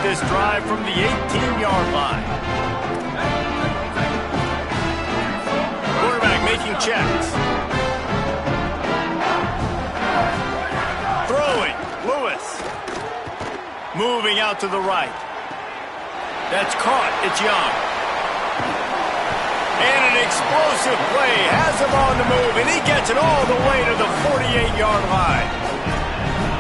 this drive from the 18-yard line. Quarterback making checks. Throwing. Lewis. Moving out to the right. That's caught. It's Young. And an explosive play. Has him on the move, and he gets it all the way to the 48-yard line.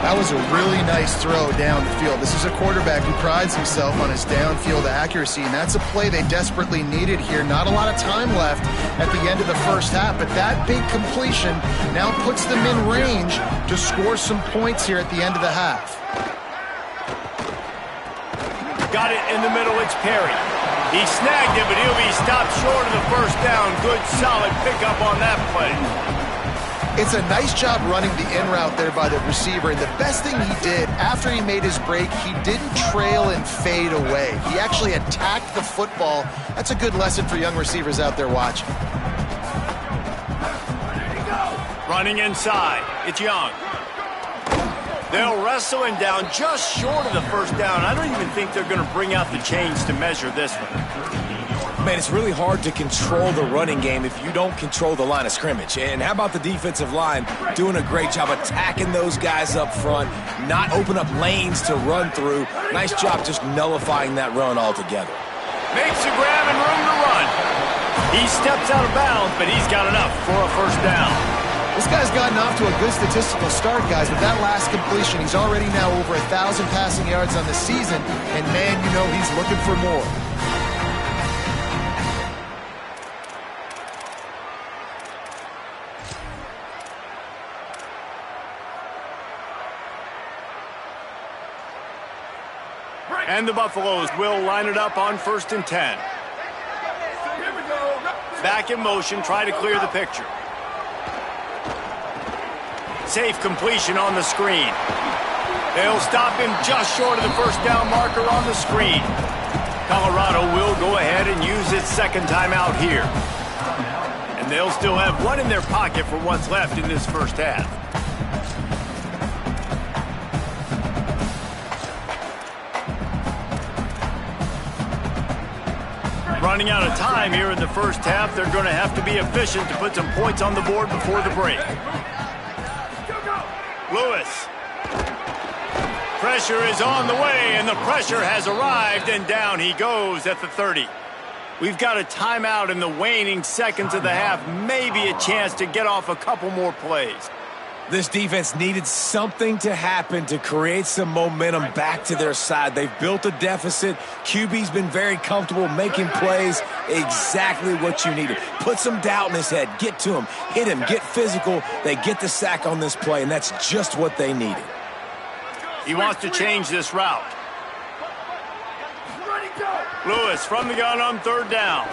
That was a really nice throw down the field. This is a quarterback who prides himself on his downfield accuracy, and that's a play they desperately needed here. Not a lot of time left at the end of the first half, but that big completion now puts them in range to score some points here at the end of the half. Got it in the middle. It's Perry. He snagged it, but he'll be stopped short of the first down. Good, solid pickup on that play. It's a nice job running the in route there by the receiver, and the best thing he did after he made his break, he didn't trail and fade away. He actually attacked the football. That's a good lesson for young receivers out there watching. Running inside. It's Young. They'll wrestle him down just short of the first down. I don't even think they're going to bring out the chains to measure this one. Man, it's really hard to control the running game if you don't control the line of scrimmage. And how about the defensive line doing a great job attacking those guys up front, not open up lanes to run through. Nice job just nullifying that run altogether. Makes a grab and room to run. He steps out of bounds, but he's got enough for a first down. This guy's gotten off to a good statistical start, guys, with that last completion. He's already now over 1,000 passing yards on the season, and man, you know he's looking for more. And the Buffaloes will line it up on 1st and 10. Back in motion, try to clear the picture. Safe completion on the screen. They'll stop him just short of the first down marker on the screen. Colorado will go ahead and use its second timeout here. And they'll still have one in their pocket for what's left in this first half. Running out of time here in the first half. They're going to have to be efficient to put some points on the board before the break. Lewis. Pressure is on the way, and the pressure has arrived, and down he goes at the 30. We've got a timeout in the waning seconds of the half. Maybe a chance to get off a couple more plays. This defense needed something to happen to create some momentum back to their side. They've built a deficit. QB's been very comfortable making plays. Exactly what you needed. Put some doubt in his head. Get to him. Hit him. Get physical. They get the sack on this play, and that's just what they needed. He wants to change this route. Lewis from the gun on 3rd down.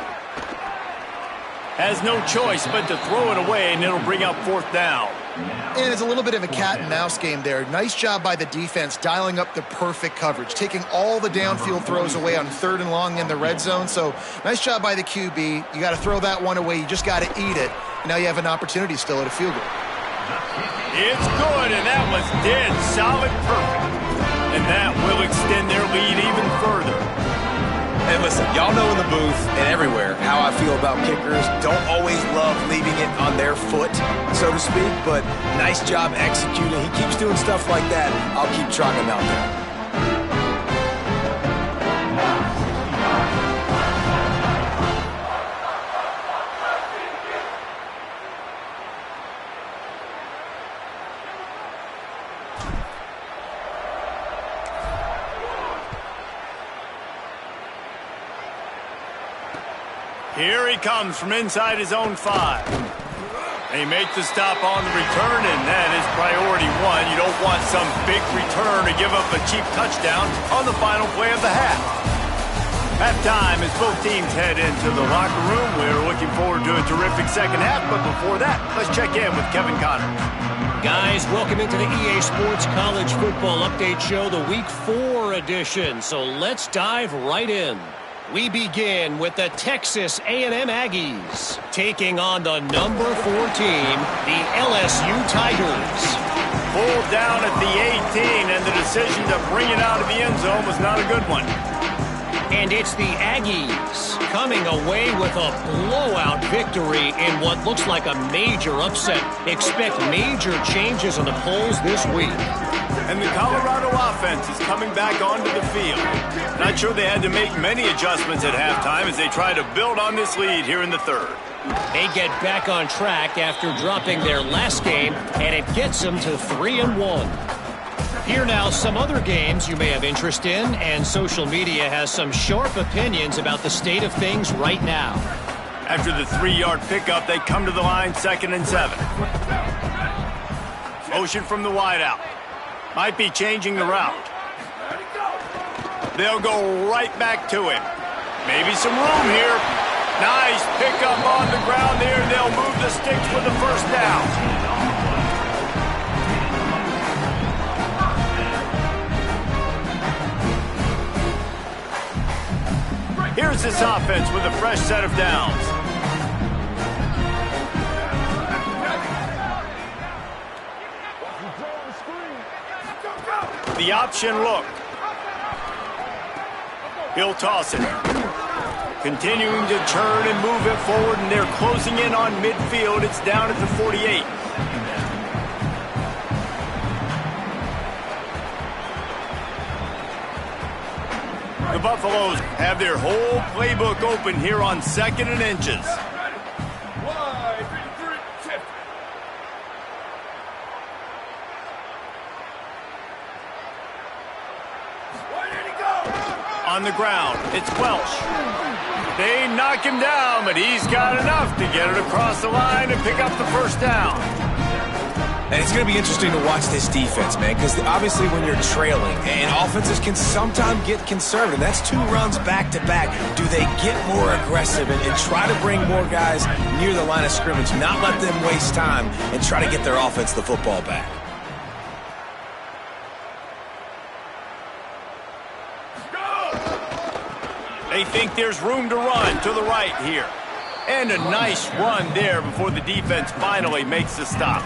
Has no choice but to throw it away, and it'll bring up 4th down. And it's a little bit of a cat and mouse game there. Nice job by the defense dialing up the perfect coverage, taking all the downfield throws away on 3rd and long in the red zone. So nice job by the QB. You got to throw that one away. You just got to eat it. And now you have an opportunity still at a field goal. It's good, and that was dead solid perfect. And that will extend their lead even further. And listen, y'all know in the booth and everywhere how I feel about kickers. Don't always love leaving it on their foot, so to speak, but nice job executing. He keeps doing stuff like that. I'll keep trotting him out there. Here he comes from inside his own 5. They make the stop on the return, and that is priority 1. You don't want some big return to give up a cheap touchdown on the final play of the half. Halftime as both teams head into the locker room. We're looking forward to a terrific second half, but before that, let's check in with Kevin Connors. Guys, welcome into the EA Sports College Football Update Show, the Week 4 edition. So let's dive right in. We begin with the Texas A&M Aggies taking on the number 4 team, the LSU Tigers. pulled down at the 18, and the decision to bring it out of the end zone was not a good one. And it's the Aggies coming away with a blowout victory in what looks like a major upset. Expect major changes in the polls this week. And the Colorado offense is coming back onto the field. Not sure they had to make many adjustments at halftime as they try to build on this lead here in the third. They get back on track after dropping their last game, and it gets them to 3-1. Here now, some other games you may have interest in, and social media has some sharp opinions about the state of things right now. After the 3-yard pickup, they come to the line 2nd and 7. Motion from the wideout. Might be changing the route. They'll go right back to him. Maybe some room here. Nice pickup on the ground there. They'll move the sticks for the first down. Here's this offense with a fresh set of downs. The option look. He'll toss it. Continuing to turn and move it forward, and they're closing in on midfield. It's down at the 48. The Buffaloes have their whole playbook open here on 2nd and inches. On the ground, it's Welsh. They knock him down, but he's got enough to get it across the line and pick up the first down. And it's going to be interesting to watch this defense, man, because obviously when you're trailing, and offenses can sometimes get conservative. That's 2 runs back-to-back. Do they get more aggressive and try to bring more guys near the line of scrimmage, not let them waste time, and try to get their offense the football back? They think there's room to run to the right here. And a nice run there before the defense finally makes the stop.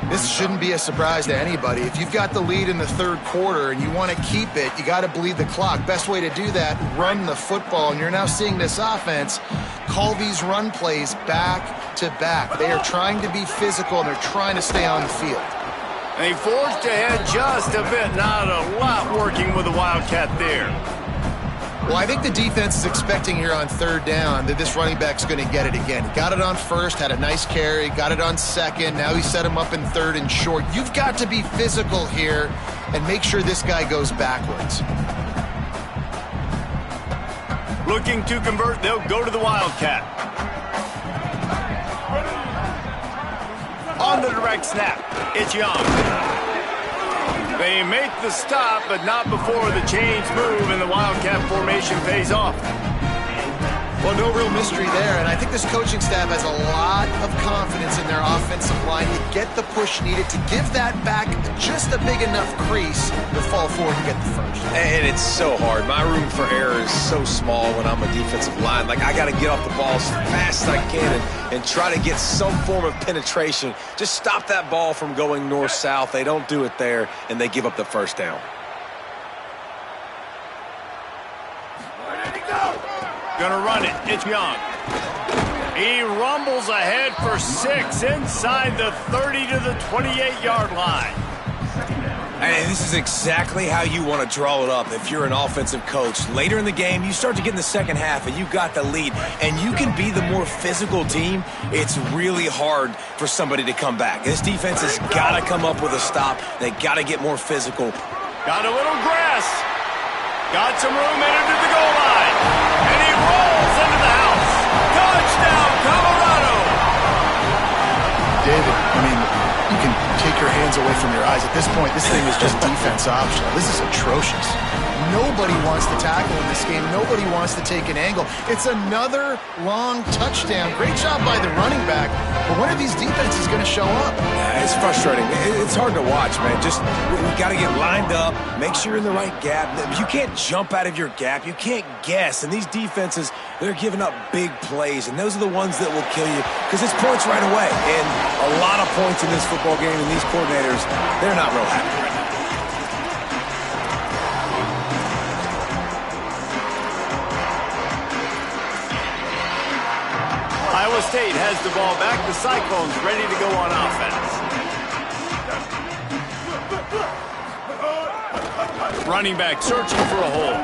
This shouldn't be a surprise to anybody. If you've got the lead in the third quarter and you want to keep it, you got to bleed the clock. Best way to do that, run the football. And you're now seeing this offense call these run plays back to back. They are trying to be physical, and they're trying to stay on the field. They forged ahead just a bit. Not a lot working with the Wildcat there. Well, I think the defense is expecting here on 3rd down that this running back's going to get it again. Got it on 1st, had a nice carry, got it on 2nd. Now he set him up in 3rd and short. You've got to be physical here and make sure this guy goes backwards. Looking to convert, they'll go to the Wildcat. On the direct snap, it's Young. They make the stop, but not before the chains move and the Wildcat formation pays off. Well, no real mystery there, and I think this coaching staff has a lot of confidence in their offensive line to get the push needed to give that back just a big enough crease to fall forward and get the first. And it's so hard. My room for error is so small when I'm a defensive line. Like, I got to get off the ball as fast as I can and try to get some form of penetration. Just stop that ball from going north-south. They don't do it there, and they give up the first down. Gonna run it. It's Young. He rumbles ahead for 6 inside the 30 to the 28-yard line. And this is exactly how you want to draw it up if you're an offensive coach. Later in the game, you start to get in the second half, and you got the lead, and you can be the more physical team. It's really hard for somebody to come back. This defense has got to come up with a stop. They got to get more physical. Got a little grass. Got some room into the goal line. And he rolls into the house. Touchdown, Colorado. David, I mean, you can take your hands away from your eyes. At this point, this thing is just defense optional. This is atrocious. Nobody wants to tackle in this game. Nobody wants to take an angle. It's another long touchdown. Great job by the running back. But when are these defenses going to show up? It's frustrating. It's hard to watch, man. Just, we got to get lined up, make sure you're in the right gap. You can't jump out of your gap. You can't guess. And these defenses they're giving up big plays, and those are the ones that will kill you because it's points right away. And a lot of points in this football game, and these coordinators, they're not real happy right now. Iowa State has the ball back. The Cyclones ready to go on offense. Running back searching for a hole.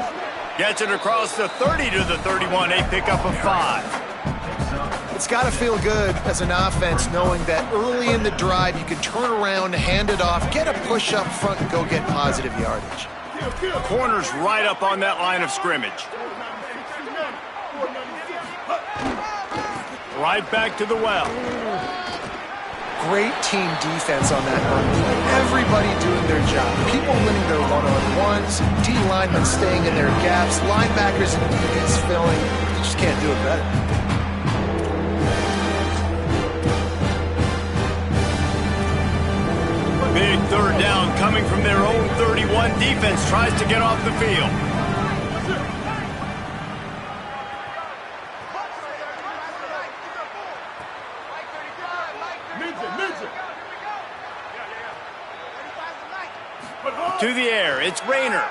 Gets it across the 30 to the 31. A pickup of 5. It's got to feel good as an offense knowing that early in the drive you can turn around, hand it off, get a push up front, and go get positive yardage. Corners right up on that line of scrimmage. Right back to the well. Great team defense on that run. Everybody doing their job. People winning their one-on-ones, D linemen staying in their gaps, linebackers and DBs filling. You just can't do it better. Big third down coming from their own 31. Defense tries to get off the field. To the air, it's Rayner.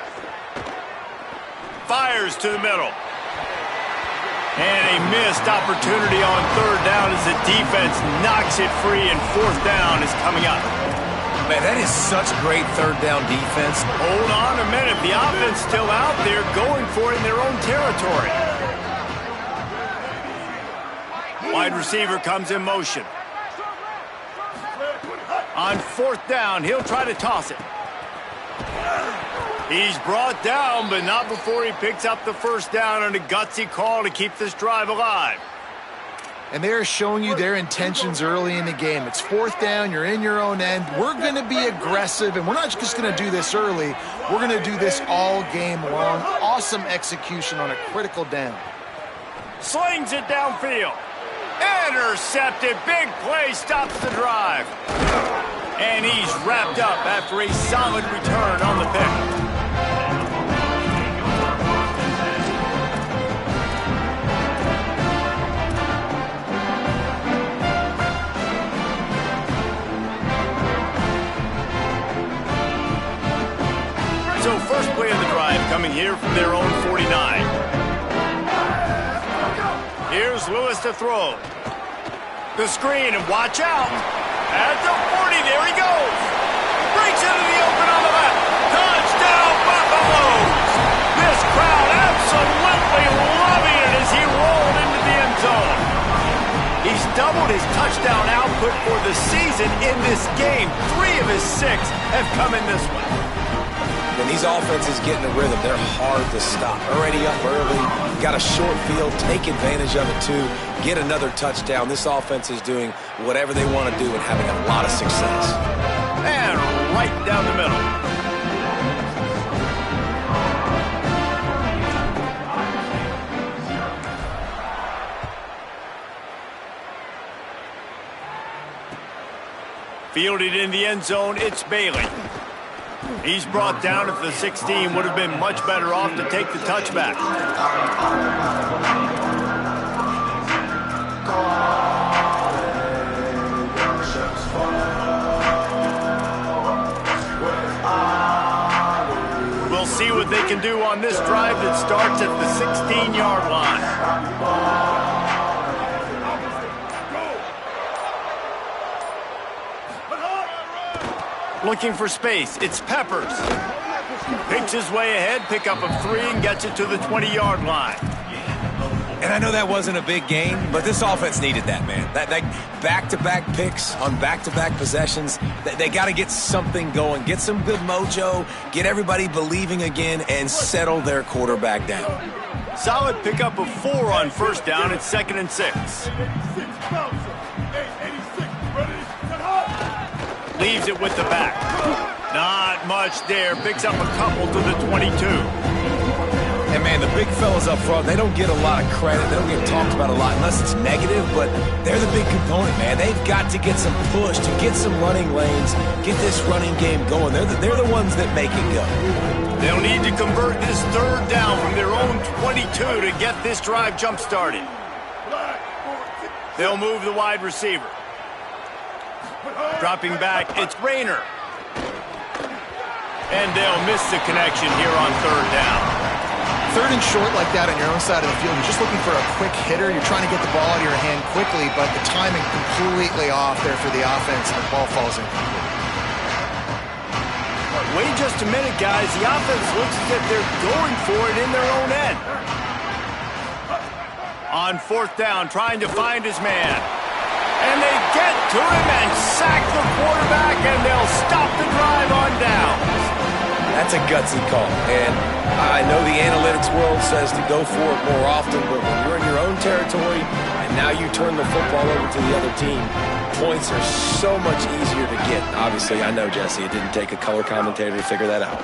Fires to the middle. And a missed opportunity on third down as the defense knocks it free, and fourth down is coming up. Man, that is such great third down defense. Hold on a minute. The offense still out there going for it in their own territory. Wide receiver comes in motion. On fourth down, he'll try to toss it. He's brought down, but not before he picks up the first down on a gutsy call to keep this drive alive. And they're showing you their intentions early in the game. It's fourth down, you're in your own end. We're going to be aggressive, and we're not just going to do this early. We're going to do this all game long. Awesome execution on a critical down. Slings it downfield. Intercepted. Big play stops the drive. And he's wrapped up after a solid return on the pick. So first play of the drive coming here from their own 49. Here's Lewis to throw. The screen, and watch out. At the 40, there he goes. Breaks into the open on the left. Touchdown, Buffaloes. This crowd absolutely loving it as he rolled into the end zone. He's doubled his touchdown output for the season in this game. 3 of his 6 have come in this one. When these offenses get in a rhythm, they're hard to stop. Already up early, got a short field, take advantage of it too, get another touchdown. This offense is doing whatever they want to do and having a lot of success. And right down the middle. Fielded in the end zone, it's Bailey. He's brought down at the 16. Would have been much better off to take the touchback. We'll see what they can do on this drive that starts at the 16-yard line. Looking for space, it's Peppers. Picks his way ahead, pickup of 3, and gets it to the 20-yard line. And I know that wasn't a big gain, but this offense needed that, man. That back-to-back picks on back-to-back possessions, they got to get something going, get some good mojo, get everybody believing again, and settle their quarterback down. Solid pickup of 4 on first down. It's 2nd and 6. Leaves it with the back. Not much there. Picks up a couple to the 22. And, man, the big fellas up front, they don't get a lot of credit. They don't get talked about a lot unless it's negative, but they're the big component, man. They've got to get some push, to get some running lanes, get this running game going. They're the ones that make it go. They'll need to convert this third down from their own 22 to get this drive jump-started. They'll move the wide receiver. Dropping back, it's Rayner. And they'll miss the connection here on third down. Third and short like that on your own side of the field, you're just looking for a quick hitter. You're trying to get the ball out of your hand quickly, but the timing completely off there for the offense, and the ball falls incomplete. Wait just a minute, guys. The offense looks as if they're going for it in their own end. On fourth down, trying to find his man. And they get to him and sack the quarterback, and they'll stop the drive on downs. That's a gutsy call, and I know the analytics world says to go for it more often, but when you're in your own territory and now you turn the football over to the other team, points are so much easier to get. Obviously, I know, Jesse, it didn't take a color commentator to figure that out.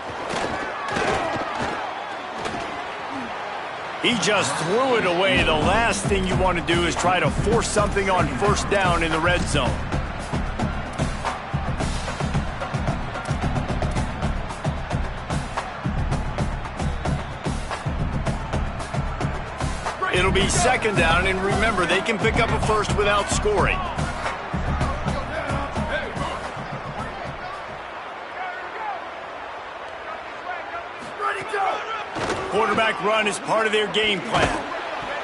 He just threw it away. The last thing you want to do is try to force something on first down in the red zone. It'll be second down, and remember, they can pick up a first without scoring. Quarterback run is part of their game plan.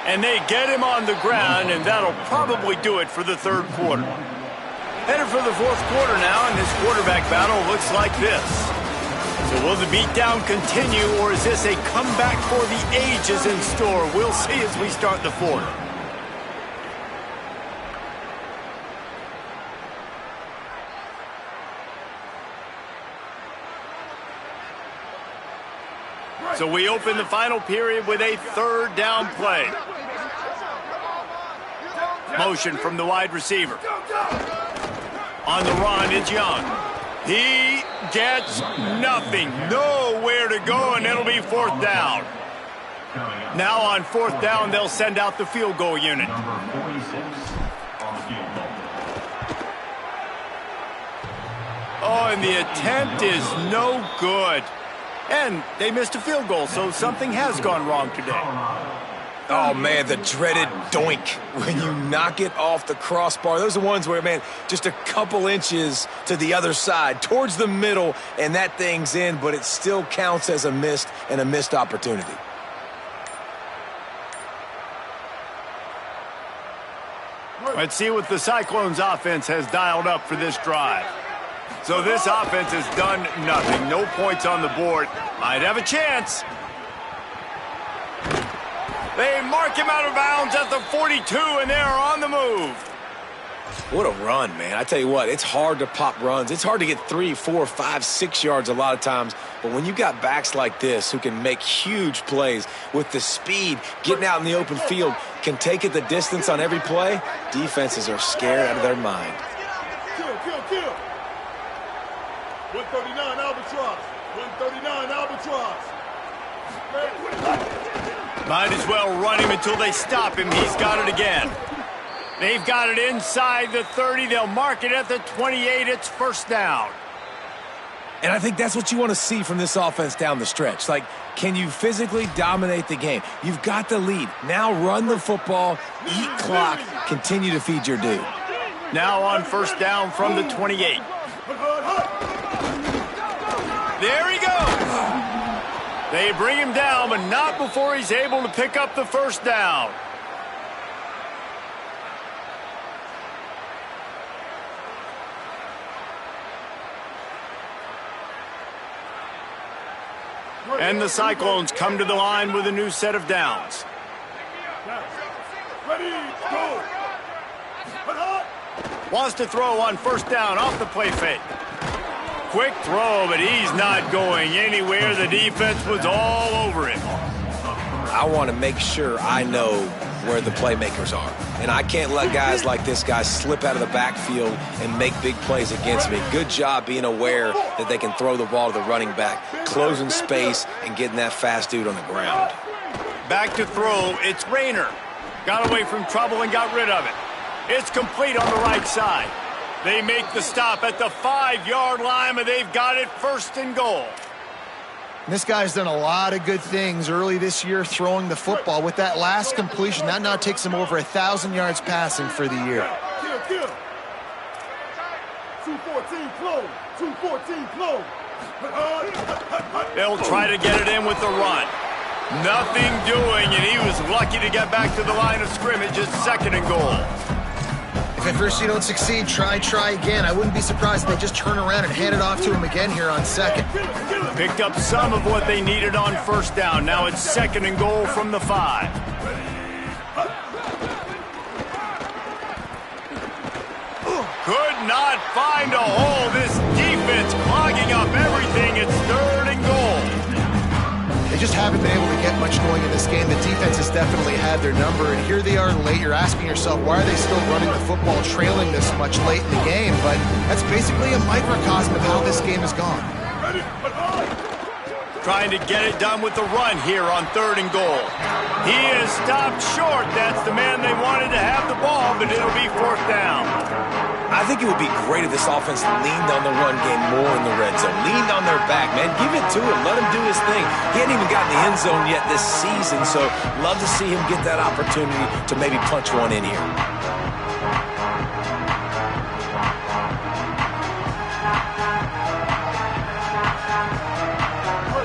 And they get him on the ground, and that'll probably do it for the third quarter. Headed for the fourth quarter now, and this quarterback battle looks like this. So will the beatdown continue, or is this a comeback for the ages in store? We'll see as we start the fourth. So we open the final period with a third down play. Motion from the wide receiver. On the run, it's Young. He gets nothing. Nowhere to go, and it'll be fourth down. Now on fourth down, they'll send out the field goal unit. Oh, and the attempt is no good. And they missed a field goal, so something has gone wrong today. Oh, man, the dreaded doink when you knock it off the crossbar. Those are ones where, man, just a couple inches to the other side, towards the middle, and that thing's in, but it still counts as a missed opportunity. Let's see what the Cyclones offense has dialed up for this drive. So this offense has done nothing. No points on the board. Might have a chance. They mark him out of bounds at the 42, and they're on the move. What a run, man. I tell you what, it's hard to pop runs. It's hard to get 3, 4, 5, 6 yards a lot of times. But when you got backs like this who can make huge plays with the speed, getting out in the open field, can take it the distance on every play, defenses are scared out of their mind. 139 Albatross. 139 Albatross. Might as well run him until they stop him. He's got it again. They've got it inside the 30. They'll mark it at the 28. It's first down. And I think that's what you want to see from this offense down the stretch. Like, can you physically dominate the game? You've got the lead. Now run the football, eat clock, continue to feed your dude. Now on first down from the 28. There he goes. They bring him down, but not before he's able to pick up the first down. And the Cyclones come to the line with a new set of downs. Ready, go. Wants to throw on first down off the play fake. Quick throw, but he's not going anywhere. The defense was all over him. I want to make sure I know where the playmakers are. And I can't let guys like this guy slip out of the backfield and make big plays against me. Good job being aware that they can throw the ball to the running back, closing space and getting that fast dude on the ground. Back to throw, it's Rayner. Got away from trouble and got rid of it. It's complete on the right side. They make the stop at the 5-yard line, but they've got it first and goal. This guy's done a lot of good things early this year throwing the football. With that last completion, that now takes him over 1,000 yards passing for the year. Kill. 214 close. 214 close. They'll try to get it in with the run. Nothing doing, and he was lucky to get back to the line of scrimmage. It's 2nd and goal. If at first you don't succeed, try again. I wouldn't be surprised if they just turn around and hand it off to him again here on 2nd. Picked up some of what they needed on 1st down. Now it's 2nd and goal from the 5. Could not find a hole. This defense clogging up everything. It's 3rd and goal. They just haven't been able to get much going in this game. The defense has definitely had their number, and here they are late. You're asking yourself, why are they still running the football, trailing this much late in the game? But that's basically a microcosm of how this game has gone. Trying to get it done with the run here on 3rd and goal. He is stopped short. That's the man they wanted to have the ball, but it'll be 4th down. I think it would be great if this offense leaned on the run game more in the red zone. Leaned on their back, man. Give it to him. Let him do his thing. He hadn't even gotten the end zone yet this season, so love to see him get that opportunity to maybe punch one in here.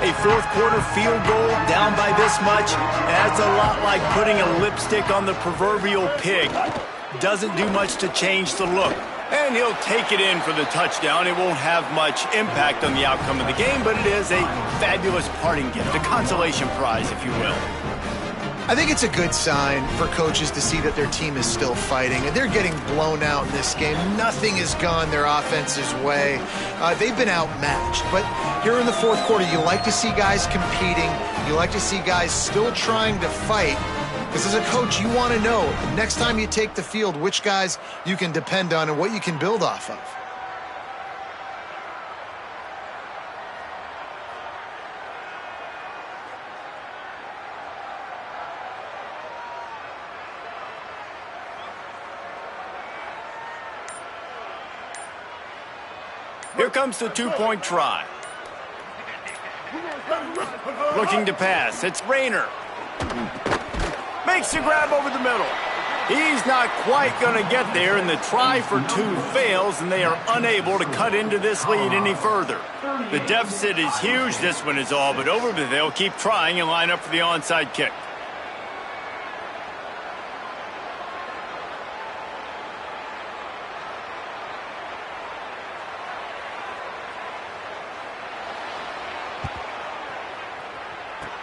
A 4th quarter field goal down by this much. That's a lot like putting a lipstick on the proverbial pig. Doesn't do much to change the look. And he'll take it in for the touchdown. It won't have much impact on the outcome of the game, but it is a fabulous parting gift, a consolation prize, if you will. I think it's a good sign for coaches to see that their team is still fighting, and they're getting blown out in this game. Nothing has gone their offense's way. They've been outmatched, but here in the 4th quarter, you like to see guys competing. You like to see guys still trying to fight. Because as a coach, you want to know, next time you take the field, which guys you can depend on and what you can build off of. Here comes the 2-point try. Looking to pass. It's Rayner. Makes the grab over the middle. He's not quite going to get there, and the try for 2 fails, and they are unable to cut into this lead any further. The deficit is huge. This one is all but over, but they'll keep trying and line up for the onside kick.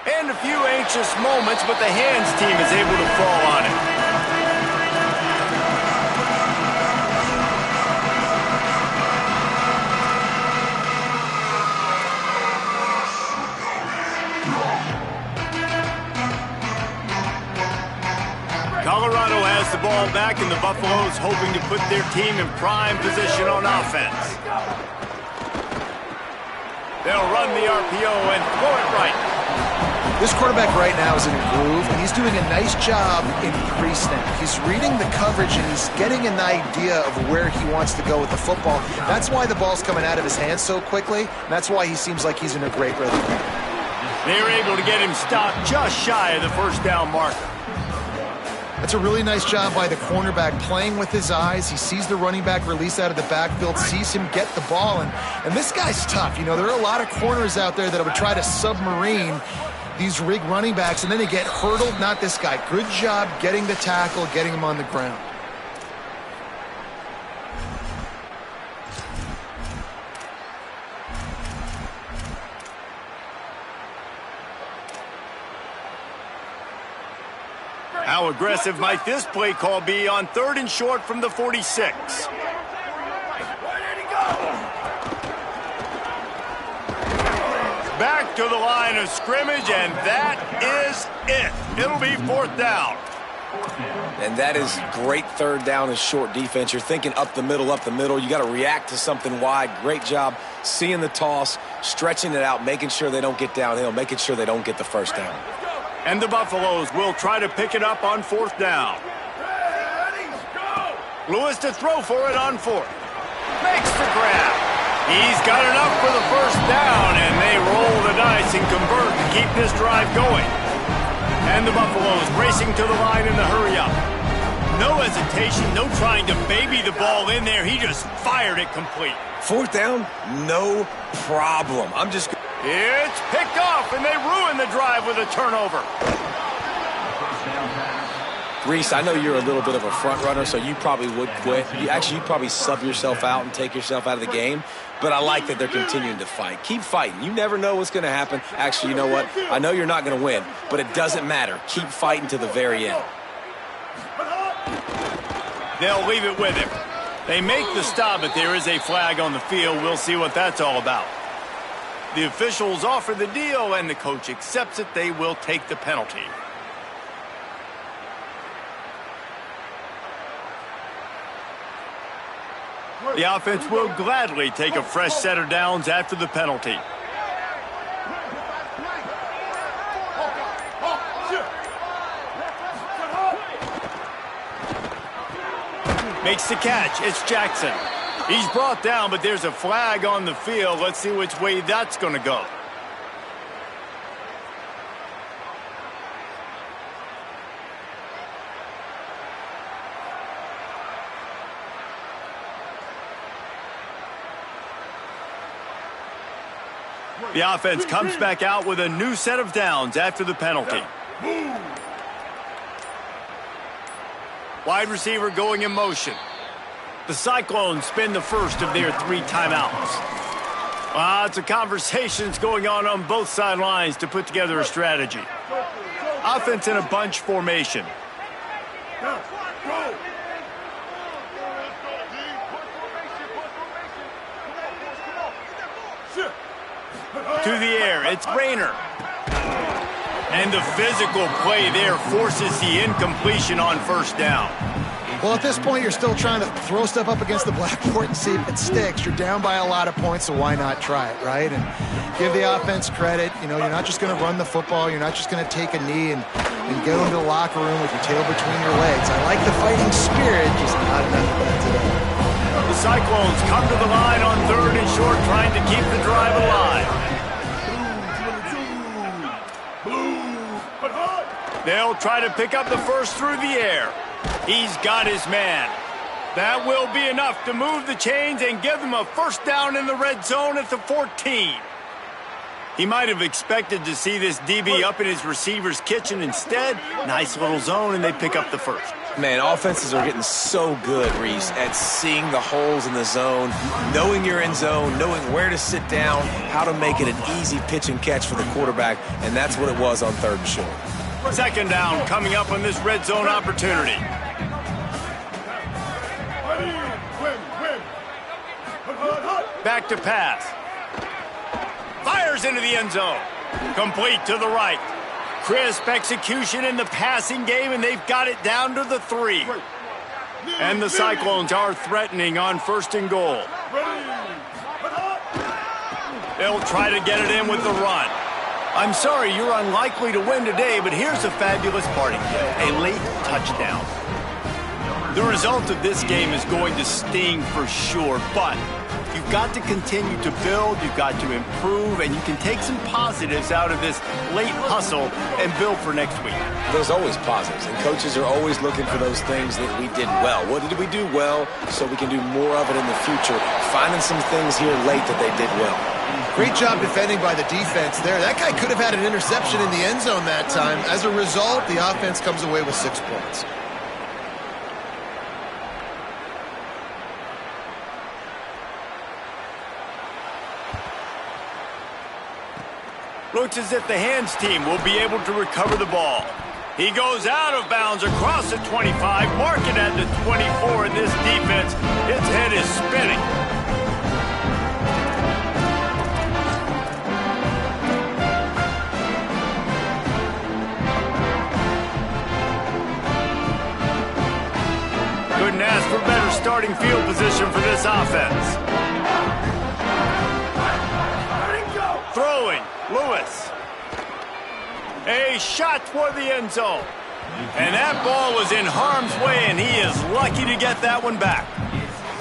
And a few anxious moments, but the hands team is able to fall on it. Colorado has the ball back, and the Buffaloes hoping to put their team in prime position on offense. They'll run the RPO and throw it right. This quarterback right now is in a groove, and he's doing a nice job in pre-snap. He's reading the coverage, and he's getting an idea of where he wants to go with the football. That's why the ball's coming out of his hands so quickly, and that's why he seems like he's in a great rhythm. They were able to get him stopped just shy of the 1st down marker. That's a really nice job by the cornerback, playing with his eyes. He sees the running back release out of the backfield, sees him get the ball, and this guy's tough. You know, there are a lot of corners out there that would try to submarine these rig running backs, and then they get hurdled. Not this guy. Good job getting the tackle, getting him on the ground. How aggressive might this play call be on 3rd and short from the 46? Back to the line of scrimmage, and that is it. It'll be 4th down. And that is great 3rd down and short defense. You're thinking up the middle. You got to react to something wide. Great job seeing the toss, stretching it out, making sure they don't get downhill, making sure they don't get the 1st down. And the Buffaloes will try to pick it up on 4th down. Lewis to throw for it on 4th. Makes the grab. He's got enough for the first down, and they roll the dice and convert to keep this drive going. And the Buffaloes racing to the line in the hurry-up. No hesitation, no trying to baby the ball in there. He just fired it complete. Fourth down, no problem. It's picked off, and they ruin the drive with a turnover. Reese, I know you're a little bit of a front runner, so you probably would quit. You'd probably sub yourself out and take yourself out of the game. But I like that they're continuing to fight. Keep fighting. You never know what's going to happen. Actually, you know what? I know you're not going to win, but it doesn't matter. Keep fighting to the very end. They'll leave it with him. They make the stop, but there is a flag on the field. We'll see what that's all about. The officials offer the deal, and the coach accepts it. They will take the penalty. The offense will gladly take a fresh set of downs after the penalty. Makes the catch. It's Jackson. He's brought down, but there's a flag on the field. Let's see which way that's going to go. The offense comes back out with a new set of downs after the penalty. Wide receiver going in motion. The Cyclones spend the first of their 3 timeouts. Lots of conversations going on both sidelines to put together a strategy. Offense in a bunch formation. To the air, it's Rayner. And the physical play there forces the incompletion on first down. Well, at this point, you're still trying to throw stuff up against the blackboard and see if it sticks. You're down by a lot of points, so why not try it, right? And give the offense credit. You know, you're not just going to run the football. You're not just going to take a knee and go into the locker room with your tail between your legs. I like the fighting spirit, just not enough of that today. The Cyclones come to the line on 3rd and short, trying to keep the drive alive. They'll try to pick up the first through the air. He's got his man. That will be enough to move the chains and give them a first down in the red zone at the 14. He might have expected to see this DB up in his receiver's kitchen. Instead, nice little zone, and they pick up the first. Man, offenses are getting so good, Reese, at seeing the holes in the zone, knowing you're in zone, knowing where to sit down, how to make it an easy pitch and catch for the quarterback, and that's what it was on 3rd and short. Second down coming up on this red zone opportunity. Back to pass. Fires into the end zone. Complete to the right. Crisp execution in the passing game, and they've got it down to the 3. And the Cyclones are threatening on 1st and goal. They'll try to get it in with the run. I'm sorry, you're unlikely to win today, but here's a fabulous parting gift, a late touchdown. The result of this game is going to sting for sure, but you've got to continue to build, you've got to improve, and you can take some positives out of this late hustle and build for next week. There's always positives, and coaches are always looking for those things that we did well. What did we do well so we can do more of it in the future? Finding some things here late that they did well. Great job defending by the defense there. That guy could have had an interception in the end zone that time. As a result, the offense comes away with 6 points. Looks as if the hands team will be able to recover the ball. He goes out of bounds across the 25, mark it at the 24, and this defense, its head is spinning. Couldn't ask for better starting field position for this offense. Throwing, Lewis. A shot toward the end zone. And that ball was in harm's way, and he is lucky to get that one back.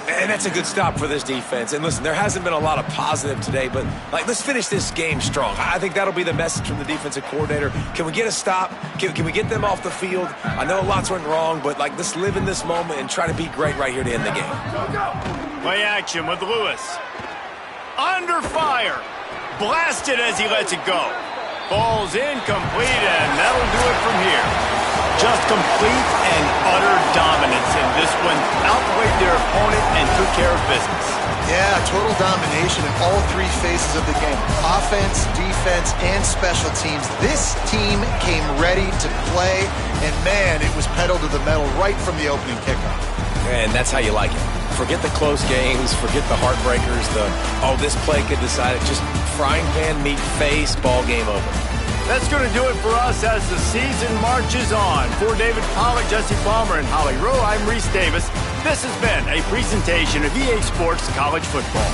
And that's a good stop for this defense. And listen, there hasn't been a lot of positive today, but let's finish this game strong. I think that'll be the message from the defensive coordinator. Can we get a stop? Can we get them off the field? I know lots went wrong, but let's live in this moment and try to be great right here to end the game. Play action with Lewis. Under fire. Blasted as he lets it go. Ball's incomplete, and that'll do it from here. Just complete and utter dominance in this one. Outplayed their opponent and took care of business. Yeah, total domination in all three phases of the game. Offense, defense, and special teams. This team came ready to play, and man, it was pedal to the metal right from the opening kickoff. And that's how you like it. Forget the close games, forget the heartbreakers, this play could decide it. Just frying pan, meat face, ball game over. That's going to do it for us as the season marches on. For David Pollack, Jesse Palmer, and Holly Rowe, I'm Reese Davis. This has been a presentation of EA Sports College Football.